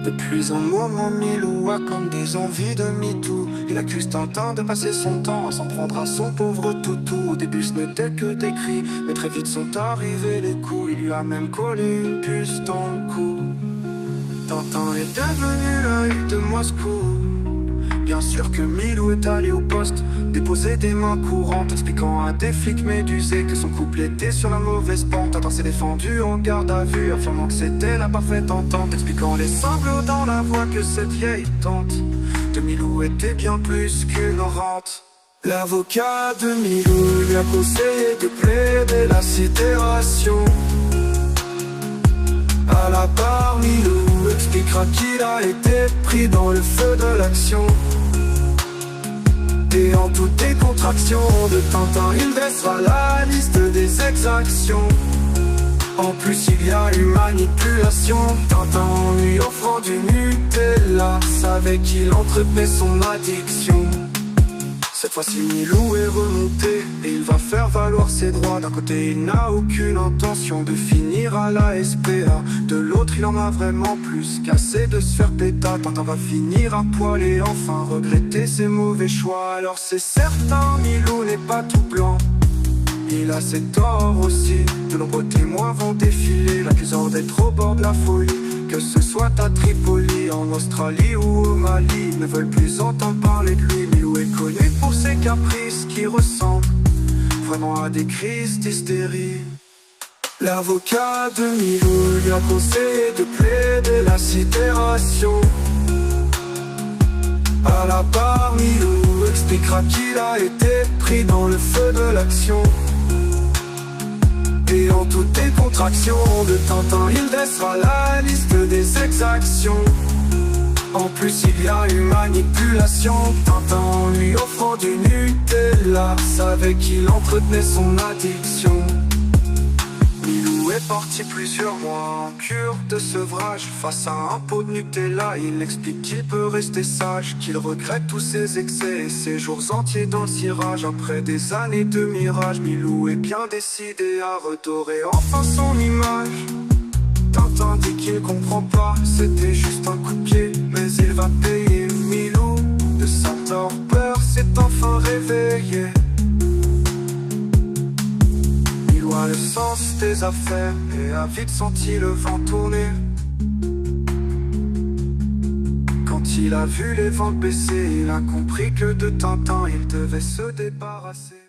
Depuis un moment, Milou a comme des envies de MeToo. Il accuse Tintin de passer son temps à s'en prendre à son pauvre toutou. Au début ce n'était que des cris, mais très vite sont arrivés les coups. Il lui a même collé une puce dans le cou. Tintin est devenu l'œil de Moscou. Bien sûr que Milou est allé au poste déposer des mains courantes, expliquant à des flics médusés que son couple était sur la mauvaise pente. Tintin s'est défendu en garde à vue, affirmant que c'était la parfaite entente, expliquant les sanglots dans la voix que cette vieille tante de Milou était bien plus qu'une rente. L'avocat de Milou lui a conseillé de plaider la sidération. À la barre, Milou expliquera qu'il a été pris dans le feu de l'action. Et en toutes décontraction de Tintin, il dressera la liste des exactions. En plus il y a eu manipulation. Tintin, en lui offrant du Nutella, savait qu'il entretenait son addiction. Cette fois-ci Milou est remonté et il va faire valoir ses droits. D'un côté il n'a aucune intention de finir à la SPA. De l'autre il en a vraiment plus qu'assez de se faire péta. Tintin va finir à poil et enfin regretter ses mauvais choix. Alors c'est certain, Milou n'est pas tout blanc, il a ses torts aussi. De nombreux témoins vont défiler, l'accusant d'être au bord de la folie. Que ce soit à Tripoli, en Australie ou au Mali, ne veulent plus entendre parler de lui. Milou est connu pour ses caprices qui ressemblent vraiment à des crises d'hystérie. L'avocat de Milou lui a conseillé de plaider la sidération. À la barre, Milou expliquera qu'il a été pris dans le feu de l'action. Et en toute décontraction de Tintin, il dressera la liste des exactions. En plus il y a eu manipulation. Tintin, en lui offrant du Nutella, savait qu'il entretenait son addiction. Milou est parti plusieurs mois en cure de sevrage. Face à un pot de Nutella, il explique qu'il peut rester sage, qu'il regrette tous ses excès et ses jours entiers dans le cirage. Après des années de mirage, Milou est bien décidé à redorer enfin son image. Tintin dit qu'il comprend pas, c'était juste un coup de pied, mais il va payer. Milou de sa torpeur s'est enfin réveillé. Milou a le sens des affaires et a vite senti le vent tourner. Quand il a vu les ventes baisser, il a compris que de Tintin il devait se débarrasser.